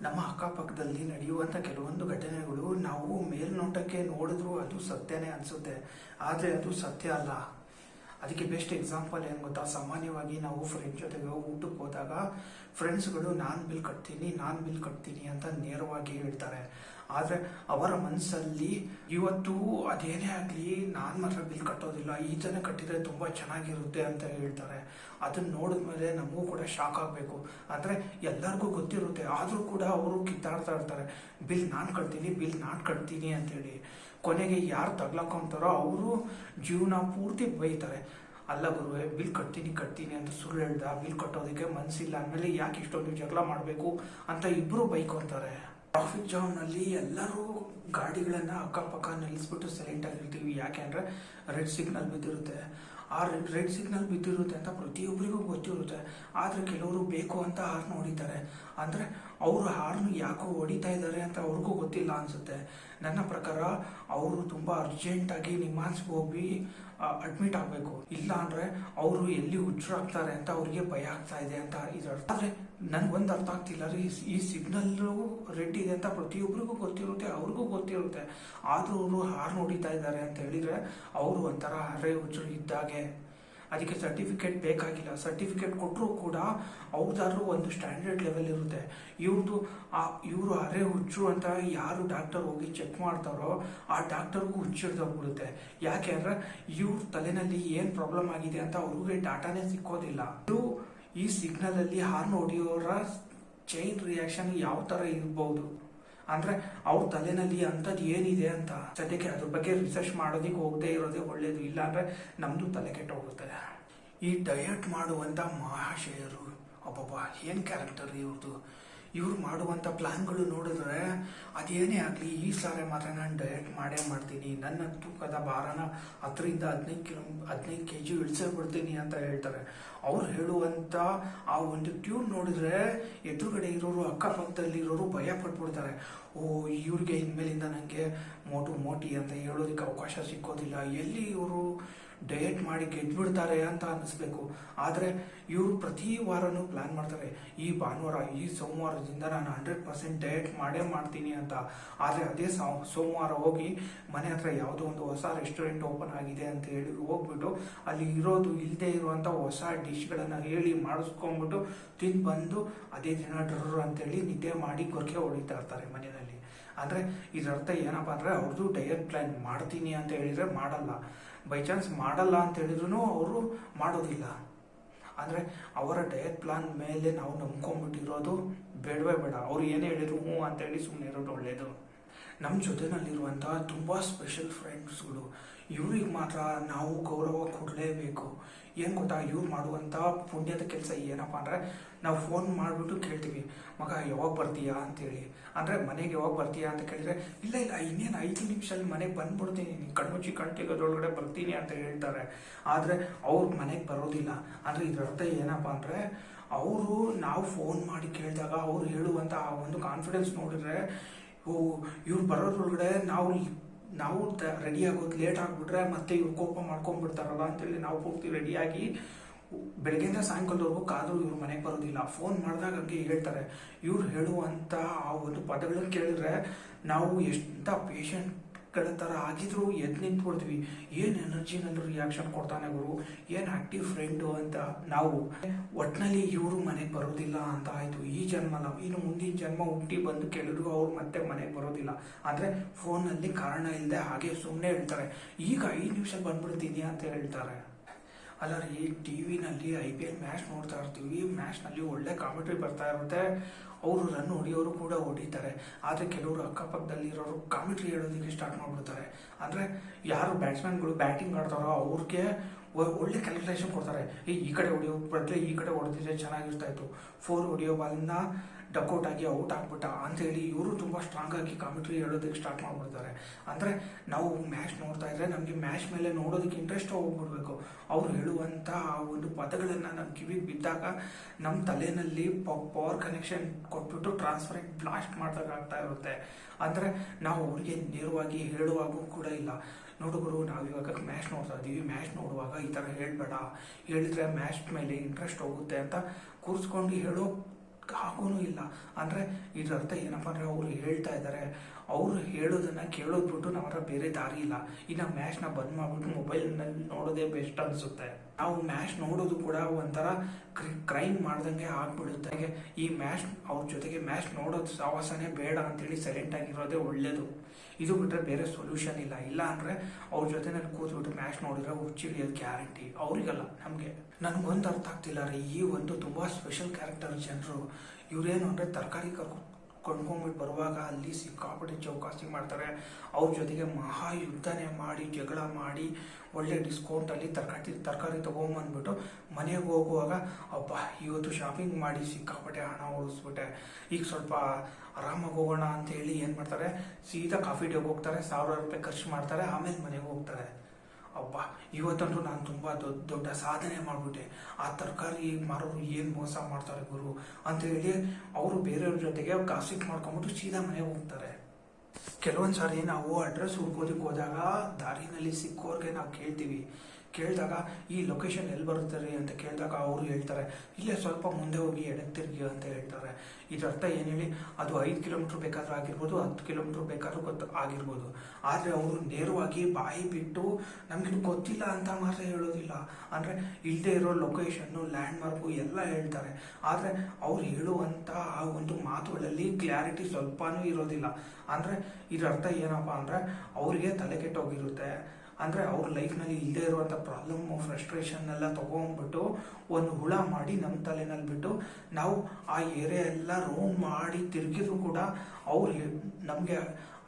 ನಮ್ಮ ಅಕ್ಕಪಕ್ಕದಲ್ಲಿ ನಡೆಯುವಂಥ ಕೆಲವೊಂದು ಘಟನೆಗಳು ನಾವು ಮೇಲ್ನೋಟಕ್ಕೆ ನೋಡಿದ್ರೂ ಅದು ಸತ್ಯನೇ ಅನಿಸುತ್ತೆ, ಆದರೆ ಅದು ಸತ್ಯ ಅಲ್ಲ. ಅದಕ್ಕೆ ಬೆಸ್ಟ್ ಎಕ್ಸಾಂಪಲ್ ಏನು ಗೊತ್ತಾ? ಸಾಮಾನ್ಯವಾಗಿ ನಾವು ಫ್ರೆಂಡ್ ಜೊತೆಗೆ ಊಟಕ್ಕೆ ಹೋದಾಗ ಫ್ರೆಂಡ್ಸ್ಗಳು ನಾನು ಬಿಲ್ ಕಟ್ತೀನಿ ಅಂತ ನೇರವಾಗಿ ಹೇಳ್ತಾರೆ. ಆದರೆ ಅವರ ಮನಸ್ಸಲ್ಲಿ ಇವತ್ತು ಅದೇನೇ ಆಗಲಿ ನಾನು ಮಾತ್ರ ಬಿಲ್ ಕಟ್ಟೋದಿಲ್ಲ, ಈತನೇ ಕಟ್ಟಿದರೆ ತುಂಬ ಚೆನ್ನಾಗಿರುತ್ತೆ ಅಂತ ಹೇಳ್ತಾರೆ. ಅದನ್ನು ನೋಡಿದ್ಮೇಲೆ ನಮಗೂ ಕೂಡ ಶಾಕ್ ಆಗಬೇಕು. ಅಂದರೆ ಎಲ್ಲರಿಗೂ ಗೊತ್ತಿರುತ್ತೆ, ಆದರೂ ಕೂಡ ಅವರು ಕಿತ್ತಾಡ್ತಾ ಇರ್ತಾರೆ, ಬಿಲ್ ನಾನು ಕಟ್ತೀನಿ ಅಂತೇಳಿ. ಕೊನೆಗೆ ಯಾರು ತಗ್ಲಾಕೊಂತಾರೋ ಅವರು ಜೀವನ ಪೂರ್ತಿ ಬೈತಾರೆ. ಅಲ್ಲ ಗುರುವೆ, ಬಿಲ್ ಕಟ್ತೀನಿ ಅಂತ ಸುಳ್ಳು ಹೇಳ್ದ, ಬಿಲ್ ಕಟ್ಟೋದಕ್ಕೆ ಮನಸ್ಸಿಲ್ಲ ಅಂದಮೇಲೆ ಯಾಕೆ ಇಷ್ಟೊಂದು ಜಗಳ ಮಾಡಬೇಕು ಅಂತ ಇಬ್ಬರು ಬೈಕೊಂತಾರೆ. ಟ್ರಾಫಿಕ್ ಜಾಮ್ನಲ್ಲಿ ಎಲ್ಲರೂ ಗಾಡಿಗಳನ್ನು ಅಕ್ಕಪಕ್ಕ ನಿಲ್ಲಿಸ್ಬಿಟ್ಟು ಸೈಲೆಂಟ್ ಆಗಿರ್ತೀವಿ. ಯಾಕೆ ಅಂದರೆ ರೆಡ್ ಸಿಗ್ನಲ್ ಬಿದ್ದಿರುತ್ತೆ. ಆ ರೆಡ್ ಸಿಗ್ನಲ್ ಬಿದ್ದಿರುತ್ತೆ ಅಂತ ಪ್ರತಿಯೊಬ್ಬರಿಗೂ ಗೊತ್ತಿರುತ್ತೆ. ಆದರೆ ಕೆಲವರು ಬೇಕು ಅಂತ ಹಾರ್ನ್ ಹೊಡಿತಾರೆ. ಅಂದರೆ ಅವರು ಹಾರ್ನ್ ಯಾಕೋ ಹೊಡಿತಾ ಇದ್ದಾರೆ ಅಂತ ಅವ್ರಿಗೂ ಗೊತ್ತಿಲ್ಲ ಅನಿಸುತ್ತೆ. ನನ್ನ ಪ್ರಕಾರ ಅವರು ತುಂಬ ಅರ್ಜೆಂಟಾಗಿ ನಿಮ್ಮಾನ್ಸ್ಗೆ ಹೋಗಿ ಅಡ್ಮಿಟ್ ಆಗಬೇಕು. ಇಲ್ಲ ಅಂದರೆ ಅವರು ಎಲ್ಲಿ ಹುಚ್ಚರಾಗ್ತಾರೆ ಅಂತ ಅವ್ರಿಗೆ ಭಯ ಆಗ್ತಾ ಇದೆ ಅಂತ ಇದರ್ಥ. ಆದರೆ ನನಗೊಂದು ಅರ್ಥ ಆಗ್ತಿಲ್ಲ ರೀ, ಈ ಸಿಗ್ನಲ್ಲು ರೆಡ್ ಇದೆ ಅಂತ ಪ್ರತಿಯೊಬ್ಬರಿಗೂ ಗೊತ್ತಿರುತ್ತೆ, ಅವ್ರಿಗೂ ಗೊತ್ತಿರುತ್ತೆ. ಆದರೂ ಅವರು ಹಾರ್ನ್ ಹೊಡಿತಾ ಇದ್ದಾರೆ ಅಂತ ಹೇಳಿದರೆ ಅವರು ಒಂಥರ ಅರೆ ಹುಚ್ಚರು ಇದ್ದಾಗೆ. ಅದಕ್ಕೆ ಸರ್ಟಿಫಿಕೇಟ್ ಬೇಕಾಗಿಲ್ಲ. ಸರ್ಟಿಫಿಕೇಟ್ ಕೊಟ್ಟರೂ ಕೂಡ ಅವ್ರದಾದ್ರೂ ಒಂದು ಸ್ಟ್ಯಾಂಡರ್ಡ್ ಲೆವೆಲ್ ಇರುತ್ತೆ. ಇವರು ಅರೆ ಹುಚ್ಚು ಅಂತ ಯಾರು ಡಾಕ್ಟರ್ ಹೋಗಿ ಚೆಕ್ ಮಾಡ್ತಾರೋ ಆ ಡಾಕ್ಟರ್ಗೂ ಹುಚ್ಚಿಡ್ದೋಗ್ಬಿಡುತ್ತೆ. ಯಾಕೆ ಅಂದರೆ ಇವ್ರ ತಲೆನಲ್ಲಿ ಏನು ಪ್ರಾಬ್ಲಮ್ ಆಗಿದೆ ಅಂತ ಅವ್ರಿಗೆ ಡಾಟಾನೇ ಸಿಕ್ಕೋದಿಲ್ಲ. ಈ ಸಿಗ್ನಲಲ್ಲಿ ಹಾರ್ನ್ ಹೊಡಿಯೋರ ಚೈನ್ ರಿಯಾಕ್ಷನ್ ಯಾವ ಥರ ಇರ್ಬೋದು ಅಂದರೆ ಅವ್ರ ತಲೆನಲ್ಲಿ ಅಂಥದ್ದು ಏನಿದೆ ಅಂತ ಸದ್ಯಕ್ಕೆ ಅದ್ರ ಬಗ್ಗೆ ರಿಸರ್ಚ್ ಮಾಡೋದಕ್ಕೆ ಹೋಗದೆ ಇರೋದೇ ಒಳ್ಳೇದು. ಇಲ್ಲ ಅಂದರೆ ನಮ್ಮದು ತಲೆ ಕೆಟ್ಟೋಗುತ್ತೆ. ಈ ಡಯಟ್ ಮಾಡುವಂಥ ಮಹಾಶಯರು ಅಬ್ಬಬ್ಬ ಏನು ಕ್ಯಾರೆಕ್ಟರ್ ಇವ್ರದ್ದು. ಇವ್ರು ಮಾಡುವಂಥ ಪ್ಲಾನ್ಗಳು ನೋಡಿದ್ರೆ ಅದೇನೇ ಆಗಲಿ ಈ ಸಾರಿ ಮಾತ್ರ ನಾನು ಡಯಟ್ ಮಾಡೇ ಮಾಡ್ತೀನಿ, ನನ್ನ ತೂಕದ ಭಾರನ 10-15 kg ಇಳಿಸೇ ಬಿಡ್ತೀನಿ ಅಂತ ಹೇಳ್ತಾರೆ. ಅವ್ರು ಹೇಳುವಂಥ ಆ ಒಂದು ಟ್ಯೂನ್ ನೋಡಿದ್ರೆ ಎದುರುಗಡೆ ಇರೋರು ಅಕ್ಕಪಕ್ಕದಲ್ಲಿರೋರು ಭಯ ಪಟ್ಬಿಡ್ತಾರೆ. ಇವ್ರಿಗೆ ಇನ್ಮೇಲಿಂದ ನನಗೆ ಮೋಟಿ ಅಂತ ಹೇಳೋದಕ್ಕೆ ಅವಕಾಶ ಸಿಕ್ಕೋದಿಲ್ಲ, ಎಲ್ಲಿ ಇವರು ಡಯಟ್ ಮಾಡಿ ಗೆದ್ಬಿಡ್ತಾರೆ ಅಂತ ಅನ್ನಿಸ್ಬೇಕು. ಆದರೆ ಇವರು ಪ್ರತಿ ವಾರನೂ ಪ್ಲಾನ್ ಮಾಡ್ತಾರೆ, ಈ ಭಾನುವಾರ ಈ ಸೋಮವಾರದಿಂದ ನಾನು 100% ಡಯಟ್ ಮಾಡೇ ಮಾಡ್ತೀನಿ ಅಂತ. ಆದರೆ ಅದೇ ಸೋಮವಾರ ಹೋಗಿ ಮನೆ ಹತ್ರ ಯಾವುದೋ ಒಂದು ಹೊಸ ರೆಸ್ಟೋರೆಂಟ್ ಓಪನ್ ಆಗಿದೆ ಅಂತ ಹೇಳಿ ಹೋಗ್ಬಿಟ್ಟು ಅಲ್ಲಿ ಇರೋದು ಇಲ್ಲದೆ ಇರುವಂಥ ಹೊಸ ಡಿಶ್ಗಳನ್ನು ಹೇಳಿ ಮಾಡಿಸ್ಕೊಂಡ್ಬಿಟ್ಟು ತಿಂದು ಬಂದು ಅದೇ ದಿನ ಡ್ರರ್ ಅಂತೇಳಿ ನಿದ್ದೆ ಮಾಡಿ ಗೊರಕೆ ಹೊಡಿತಾ ಇರ್ತಾರೆ ಮನೆಯಲ್ಲಿ. ಅಂದರೆ ಇದರ್ಥ ಏನಪ್ಪ ಅಂದರೆ ಅವ್ರದ್ದು ಡಯಟ್ ಪ್ಲಾನ್ ಮಾಡ್ತೀನಿ ಅಂತ ಹೇಳಿದರೆ ಮಾಡಲ್ಲ, ಬೈ ಚಾನ್ಸ್ ಮಾಡಲ್ಲ ಅಂತ ಹೇಳಿದ್ರು ಅವರು ಮಾಡೋದಿಲ್ಲ. ಅಂದರೆ ಅವರ ಡಯಟ್ ಪ್ಲಾನ್ ಮೇಲೆ ನಾವು ನಂಬ್ಕೊಂಡ್ಬಿಟ್ಟಿರೋದು ಬೇಡವೇ ಬೇಡ. ಅವ್ರು ಏನೇ ಹೇಳಿದ್ರು ಹ್ಞೂ ಅಂತೇಳಿ ಸುಮ್ಮನೆ ಇರೋದು ಒಳ್ಳೆಯದು. ನಮ್ಮ ಜೊತೆನಲ್ಲಿರುವಂಥ ತುಂಬ ಸ್ಪೆಷಲ್ ಫ್ರೆಂಡ್ಸ್ಗಳು, ಇವ್ರಿಗೆ ಮಾತ್ರ ನಾವು ಗೌರವ ಕೊಡಲೇಬೇಕು. ಏನು ಗೊತ್ತಾ, ಇವ್ರು ಮಾಡುವಂಥ ಪುಣ್ಯದ ಕೆಲಸ ಏನಪ್ಪ ಅಂದರೆ ನಾವು ಫೋನ್ ಮಾಡಿಬಿಟ್ಟು ಕೇಳ್ತೀವಿ, ಮಗ ಯಾವಾಗ ಬರ್ತೀಯಾ ಅಂತೇಳಿ. ಅಂದರೆ ಮನೆಗೆ ಯಾವಾಗ ಬರ್ತೀಯಾ ಅಂತ ಕೇಳಿದರೆ ಇಲ್ಲ ಇನ್ನೇನು 5 ನಿಮಿಷದಲ್ಲಿ ಮನೆಗೆ ಬಂದ್ಬಿಡ್ತೀನಿ, ಕಣ್ಮುಚ್ಚಿ ತೆಗೋದ್ರೊಳಗಡೆ ಬರ್ತೀನಿ ಅಂತ ಹೇಳ್ತಾರೆ. ಆದರೆ ಅವ್ರು ಮನೆಗೆ ಬರೋದಿಲ್ಲ. ಅಂದರೆ ಇದರ ಅರ್ಥ ಏನಪ್ಪ ಅಂದರೆ ಅವರು ನಾವು ಫೋನ್ ಮಾಡಿ ಕೇಳಿದಾಗ ಅವ್ರು ಹೇಳುವಂಥ ಆ ಒಂದು ಕಾನ್ಫಿಡೆನ್ಸ್ ನೋಡಿದ್ರೆ ಇವ್ರು ಬರೋದ್ರೊಳಗಡೆ ನಾವು ರೆಡಿ ಆಗೋದು ಲೇಟ್ ಆಗಿಬಿಟ್ರೆ ಮತ್ತೆ ಇವ್ರು ಕೋಪ ಮಾಡ್ಕೊಂಡ್ಬಿಡ್ತಾರಲ್ಲ ಅಂತೇಳಿ ನಾವು ಪೂರ್ತಿ ರೆಡಿಯಾಗಿ ಬೆಳಗ್ಗೆಯಿಂದ ಸಾಯಂಕಾಲದವರೆಗೂ ಕಾದರೂ ಇವ್ರು ಮನೆಗೆ ಬರೋದಿಲ್ಲ. ಫೋನ್ ಮಾಡಿದಾಗ ಹಂಗೆ ಹೇಳ್ತಾರೆ. ಇವ್ರು ಹೇಳುವಂಥ ಆ ಒಂದು ಪದಗಳನ್ನು ಕೇಳಿದ್ರೆ ನಾವು ಎಂಥ ಪೇಷಂಟ್ಗಳ ಥರ ಆಗಿದ್ರು ಎದ್ದು ನಿಂತ್ಬಿಡ್ತೀವಿ. ಏನು ಎನರ್ಜಿನಲ್ಲಿ ರಿಯಾಕ್ಷನ್ ಕೊಡ್ತಾನೆ ಗುರು, ಏನು ಆ್ಯಕ್ಟಿವ್ ಫ್ರೆಂಡು ಅಂತ. ನಾವು ಒಟ್ಟಿನಲ್ಲಿ ಇವರು ಮನೆಗೆ ಬರೋದಿಲ್ಲ ಅಂತ ಆಯಿತು. ಈ ಜನ್ಮ ನಾವು ಇನ್ನು ಮುಂದಿನ ಜನ್ಮ ಹುಟ್ಟಿ ಬಂದು ಕೇಳಿದ್ರು ಅವ್ರು ಮತ್ತೆ ಮನೆಗೆ ಬರೋದಿಲ್ಲ. ಅಂದರೆ ಫೋನಲ್ಲಿ ಕಾರಣ ಇಲ್ಲದೆ ಹಾಗೆ ಸುಮ್ಮನೆ ಹೇಳ್ತಾರೆ, ಈಗ 5 ನಿಮಿಷ ಬಂದ್ಬಿಡ್ತೀನಿ ಅಂತ ಹೇಳ್ತಾರೆ. ಅಲ್ಲ ರೀ, TV-ನಲ್ಲಿ IPL ಮ್ಯಾಚ್ ನೋಡ್ತಾ ಇರ್ತೀವಿ, ಮ್ಯಾಚ್ನಲ್ಲಿ ಒಳ್ಳೆ ಕಾಮೆಂಟ್ರಿ ಬರ್ತಾ ಇರುತ್ತೆ, ಅವರು ರನ್ ಹೊಡಿಯೋರು ಕೂಡ ಹೊಡಿತಾರೆ. ಆದರೆ ಕೆಲವರು ಅಕ್ಕಪಕ್ಕದಲ್ಲಿರೋರು ಕಾಮೆಂಟ್ರಿ ಹೇಳೋದಕ್ಕೆ ಸ್ಟಾರ್ಟ್ ಮಾಡಿಬಿಡ್ತಾರೆ. ಅಂದರೆ ಯಾರು ಬ್ಯಾಟ್ಸ್ಮನ್ಗಳು ಬ್ಯಾಟಿಂಗ್ ಆಡ್ತಾರೋ ಅವ್ರಿಗೆ ಒಳ್ಳೆ ಕ್ಯಾಲ್ಕುಲೇಷನ್ ಕೊಡ್ತಾರೆ. ಈ ಕಡೆ ಹೊಡಿಯೋ ಬದಲೇ ಈ ಕಡೆ ಹೊಡೆದಿದ್ರೆ ಚೆನ್ನಾಗಿರ್ತಾ ಇತ್ತು, 4 ಹೊಡಿಯೋ ಬಾಲನ್ನ ಡಕ್ಔಟ್ ಆಗಿ ಔಟ್ ಆಗ್ಬಿಟ್ಟ ಅಂತೇಳಿ ಇವರು ತುಂಬ ಸ್ಟ್ರಾಂಗ್ ಆಗಿ ಕಾಮೆಂಟ್ರಿ ಹೇಳೋದಕ್ಕೆ ಸ್ಟಾರ್ಟ್ ಮಾಡಿಬಿಡ್ತಾರೆ. ಅಂದರೆ ನಾವು ಮ್ಯಾಚ್ ನೋಡ್ತಾ ಇದ್ರೆ ನಮಗೆ ಮ್ಯಾಚ್ ಮೇಲೆ ನೋಡೋದಕ್ಕೆ ಇಂಟ್ರೆಸ್ಟ್ ಹೋಗ್ಬಿಡ್ಬೇಕು. ಅವ್ರು ಹೇಳುವಂಥ ಆ ಒಂದು ಪದಗಳನ್ನು ನಮ್ಮ ಕಿವಿಗೆ ಬಿದ್ದಾಗ ನಮ್ಮ ತಲೆಯಲ್ಲಿ ಪವರ್ ಕನೆಕ್ಷನ್ ಕೊಟ್ಬಿಟ್ಟು ಟ್ರಾನ್ಸ್ಫರೆಂಟ್ ಬ್ಲಾಸ್ಟ್ ಮಾಡ್ದಾಗ ಆಗ್ತಾ ಇರುತ್ತೆ. ಅಂದರೆ ನಾವು ಅವ್ರಿಗೆ ನೇರವಾಗಿ ಹೇಳುವಾಗೂ ಕೂಡ ಇಲ್ಲ, ನೋಡುಗರು ನಾವು ಇವಾಗ ಮ್ಯಾಚ್ ನೋಡ್ತಾ ಇದ್ದೀವಿ, ಮ್ಯಾಚ್ ನೋಡುವಾಗ ಈ ಥರ ಹೇಳಬೇಡ, ಹೇಳಿದರೆ ಮ್ಯಾಚ್ ಮೇಲೆ ಇಂಟ್ರೆಸ್ಟ್ ಹೋಗುತ್ತೆ ಅಂತ ಕೂರಿಸ್ಕೊಂಡು ಹೇಳೋ ಆಗೂ ಇಲ್ಲ. ಅಂದರೆ ಇದರ ಅರ್ಥ ಏನಪ್ಪ ಅಂದರೆ ಅವರು ಹೇಳ್ತಾ ಇದ್ದಾರೆ, ಅವರು ಹೇಳೋದನ್ನು ಕೇಳೋದು ಬಿಟ್ಟು ನಮ್ಮರ ಬೇರೆ ದಾರಿ ಇಲ್ಲ. ಇನ್ನು ಮ್ಯಾಚ್ನ ಬಂದ್ ಮಾಡಿಬಿಟ್ಟು ಮೊಬೈಲ್ನಲ್ಲಿ ನೋಡೋದೇ ಬೆಸ್ಟ್ ಅನಿಸುತ್ತೆ. ನಾವು ಮ್ಯಾಚ್ ನೋಡೋದು ಕೂಡ ಒಂಥರ ಕ್ರೈಮ್ ಮಾಡ್ದಂಗೆ ಆಗ್ಬಿಡುತ್ತೆ. ಈ ಮ್ಯಾಚ್ ಅವ್ರ ಜೊತೆಗೆ ಮ್ಯಾಚ್ ನೋಡೋದು ಸಾವಾಸನೆ ಬೇಡ ಅಂತೇಳಿ ಸೈಲೆಂಟ್ ಆಗಿರೋದೇ ಒಳ್ಳೇದು. ಇದು ಬಿಟ್ಟರೆ ಬೇರೆ ಸೊಲ್ಯೂಷನ್ ಇಲ್ಲ. ಇಲ್ಲ ಅಂದರೆ ಅವ್ರ ಜೊತೆನಲ್ಲಿ ಕೂತ್ಬಿಟ್ಟು ಮ್ಯಾಚ್ ನೋಡಿದ್ರೆ ಹುಚ್ಚಿಡಿಯೋದು ಗ್ಯಾರಂಟಿ, ಅವ್ರಿಗಲ್ಲ ನಮಗೆ. ನನಗೊಂದು ಅರ್ಥ ಆಗ್ತಿಲ್ಲ ರೀ, ಈ ಒಂದು ತುಂಬ ಸ್ಪೆಷಲ್ ಕ್ಯಾರೆಕ್ಟರ್ ಜನರು. ಇವರೇನು ಅಂದರೆ ತರಕಾರಿ ಕೊಂಡ್ಕೊಂಡ್ಬಿಟ್ಟು ಬರುವಾಗ ಅಲ್ಲಿ ಸಿಕ್ಕಾಪಟ್ಟೆ ಚೌಕಾಸಿ ಮಾಡ್ತಾರೆ. ಅವ್ರ ಜೊತೆಗೆ ಮಹಾಯುದ್ಧನೇ ಮಾಡಿ ಜಗಳ ಮಾಡಿ ಒಳ್ಳೆ ಡಿಸ್ಕೌಂಟಲ್ಲಿ ತರಕಾರಿ ತೊಗೊಂಬಂದ್ಬಿಟ್ಟು ಮನೆಗೆ ಹೋಗುವಾಗ ಅಬ್ಬಾ ಇವತ್ತು ಶಾಪಿಂಗ್ ಮಾಡಿ ಸಿಕ್ಕಾಪಟ್ಟೆ ಹಣ ಉಳಿಸ್ಬಿಟ್ಟೆ, ಈಗ ಸ್ವಲ್ಪ ಆರಾಮಾಗಿ ಹೋಗೋಣ ಅಂತ ಹೇಳಿ ಏನು ಮಾಡ್ತಾರೆ, ಸೀದಾ ಕಾಫಿ ಡೇಗೆ ಹೋಗ್ತಾರೆ, 1000 ರೂಪಾಯಿ ಖರ್ಚು ಮಾಡ್ತಾರೆ, ಆಮೇಲೆ ಮನೆಗೆ ಹೋಗ್ತಾರೆ. ಅಬ್ಬಾ ಇವತ್ತಂತೂ ನಾನು ತುಂಬ ದೊಡ್ಡ ಸಾಧನೆ ಮಾಡಿಬಿಟ್ಟೆ, ಆ ತರಕಾರಿ ಮಾರೋರು ಏನು ಮೋಸ ಮಾಡ್ತಾರೆ ಗುರು ಅಂತ ಹೇಳಿ ಅವರು ಬೇರೆಯವ್ರ ಜೊತೆಗೆ ಗಾಸಿಪ್ ಮಾಡ್ಕೊಂಬಿಟ್ಟು ಸೀದಾ ಮನೆಗೆ ಹೋಗ್ತಾರೆ. ಕೆಲವೊಂದು ಸಾರಿ ನಾವು ಅಡ್ರೆಸ್ ಹುಡ್ಕೋದಕ್ಕೆ ಹೋದಾಗ ದಾರಿನಲ್ಲಿ ಸಿಕ್ಕೋರ್ಗೆ ನಾವು ಕೇಳಿದಾಗ ಈ ಲೊಕೇಶನ್ ಎಲ್ಲಿ ಬರುತ್ತಾರೆ ಅಂತ ಕೇಳಿದಾಗ ಅವರು ಹೇಳ್ತಾರೆ, ಇಲ್ಲೇ ಸ್ವಲ್ಪ ಮುಂದೆ ಹೋಗಿ ಎಡಕ್ಕೆ ತಿರುಗಿ ಅಂತ ಹೇಳ್ತಾರೆ. ಇದರ ಅರ್ಥ ಏನು ಹೇಳಿ, ಅದು 5 ಕಿಲೋಮೀಟ್ರ್ ಬೇಕಾದ್ರೂ ಆಗಿರ್ಬೋದು, 10 ಕಿಲೋಮೀಟ್ರ್ ಬೇಕಾದ್ರೂ ಆಗಿರ್ಬೋದು. ಆದರೆ ಅವರು ನೇರವಾಗಿ ಬಾಯಿ ಬಿಟ್ಟು ನಮಗಿದು ಗೊತ್ತಿಲ್ಲ ಅಂತ ಮಾತ್ರ ಹೇಳೋದಿಲ್ಲ. ಅಂದರೆ ಇಲ್ಲದೆ ಇರೋ ಲೊಕೇಶನ್ನು, ಲ್ಯಾಂಡ್ಮಾರ್ಕು ಎಲ್ಲ ಹೇಳ್ತಾರೆ. ಆದರೆ ಅವ್ರು ಹೇಳುವಂಥ ಆ ಒಂದು ಮಾತುಗಳಲ್ಲಿ ಕ್ಲಾರಿಟಿ ಸ್ವಲ್ಪನೂ ಇರೋದಿಲ್ಲ. ಅಂದರೆ ಇದರ ಅರ್ಥ ಏನಪ್ಪ ಅಂದರೆ ಅವರಿಗೆ ತಲೆ ಕೆಟ್ಟೋಗಿರುತ್ತೆ. ಅಂದರೆ ಅವ್ರ ಲೈಫ್ನಲ್ಲಿ ಇಲ್ಲದೆ ಇರುವಂಥ ಪ್ರಾಬ್ಲಮ್ಮು, ಫ್ರಸ್ಟ್ರೇಷನ್ ಎಲ್ಲ ತೊಗೊಂಡ್ಬಿಟ್ಟು ಒಂದು ಹುಳ ಮಾಡಿ ನಮ್ಮ ತಲೆನಲ್ಲಿ ಬಿಟ್ಟು ನಾವು ಆ ಏರಿಯಾ ಎಲ್ಲ ರೌಂಡ್ ಮಾಡಿ ತಿರುಗಿದ್ರು ಕೂಡ ಅವ್ರು ನಮಗೆ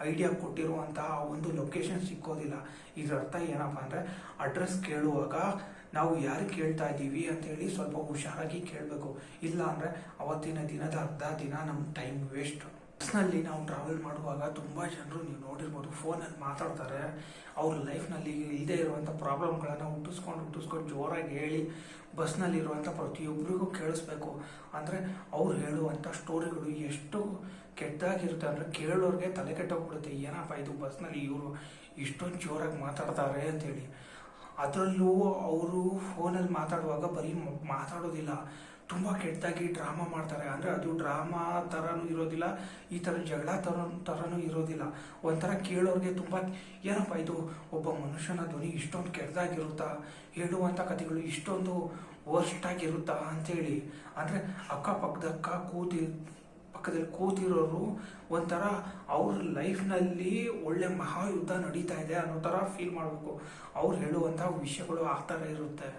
ಐಡಿಯಾ ಕೊಟ್ಟಿರುವಂಥ ಒಂದು ಲೊಕೇಶನ್ ಸಿಕ್ಕೋದಿಲ್ಲ. ಇದರ ಅರ್ಥ ಏನಪ್ಪ ಅಂದರೆ ಅಡ್ರೆಸ್ ಕೇಳುವಾಗ ನಾವು ಯಾರಿಗೆ ಕೇಳ್ತಾ ಇದ್ದೀವಿ ಅಂತೇಳಿ ಸ್ವಲ್ಪ ಹುಷಾರಾಗಿ ಕೇಳಬೇಕು. ಇಲ್ಲ ಅಂದರೆ ಅವತ್ತಿನ ದಿನದ ಅರ್ಧ ದಿನ ನಮ್ಮ ಟೈಮ್ ವೇಸ್ಟ್. ಬಸ್ನಲ್ಲಿ ನಾವು ಟ್ರಾವೆಲ್ ಮಾಡುವಾಗ ತುಂಬ ಜನರು ನೀವು ನೋಡಿರ್ಬೋದು ಫೋನಲ್ಲಿ ಮಾತಾಡ್ತಾರೆ. ಅವ್ರ ಲೈಫ್ನಲ್ಲಿ ಇಲ್ಲದೆ ಇರುವಂಥ ಪ್ರಾಬ್ಲಮ್ಗಳನ್ನು ಹುಟ್ಟಿಸ್ಕೊಂಡು ಜೋರಾಗಿ ಹೇಳಿ ಬಸ್ನಲ್ಲಿರುವಂಥ ಪ್ರತಿಯೊಬ್ಬರಿಗೂ ಕೇಳಿಸ್ಬೇಕು. ಅಂದರೆ ಅವ್ರು ಹೇಳುವಂಥ ಸ್ಟೋರಿಗಳು ಎಷ್ಟು ಕೆಟ್ಟದಾಗಿರುತ್ತೆ ಅಂದರೆ ಕೇಳೋರಿಗೆ ತಲೆ ಕೆಟ್ಟೋಗ್ಬಿಡುತ್ತೆ. ಏನಪ್ಪ ಇದು ಬಸ್ನಲ್ಲಿ ಇವರು ಇಷ್ಟೊಂದು ಜೋರಾಗಿ ಮಾತಾಡ್ತಾರೆ ಅಂತೇಳಿ. ಅದರಲ್ಲೂ ಅವರು ಫೋನಲ್ಲಿ ಮಾತಾಡುವಾಗ ಬರೀ ಮಾತಾಡೋದಿಲ್ಲ, ತುಂಬ ಕೆಟ್ಟದಾಗಿ ಡ್ರಾಮಾ ಮಾಡ್ತಾರೆ. ಅಂದರೆ ಅದು ಡ್ರಾಮಾ ಥರನೂ ಇರೋದಿಲ್ಲ, ಈ ಥರ ಜಗಳ ಥರನೂ ಇರೋದಿಲ್ಲ. ಒಂಥರ ಕೇಳೋರಿಗೆ ತುಂಬ ಏನಪ್ಪ ಇದು, ಒಬ್ಬ ಮನುಷ್ಯನ ಧ್ವನಿ ಇಷ್ಟೊಂದು ಕೆಟ್ಟದಾಗಿರುತ್ತಾ, ಹೇಳುವಂಥ ಕಥೆಗಳು ಇಷ್ಟೊಂದು ವರ್ಸ್ಟಾಗಿರುತ್ತಾ ಅಂಥೇಳಿ. ಅಂದರೆ ಪಕ್ಕದಲ್ಲಿ ಕೂತಿರೋರು ಒಂಥರ ಅವ್ರ ಲೈಫ್ನಲ್ಲಿ ಒಳ್ಳೆ ಮಹಾಯುದ್ಧ ನಡೀತಾ ಇದೆ ಅನ್ನೋ ಥರ ಫೀಲ್ ಮಾಡಬೇಕು. ಅವ್ರು ಹೇಳುವಂಥ ವಿಷಯಗಳು ಆ ಥರ ಇರುತ್ತೆ.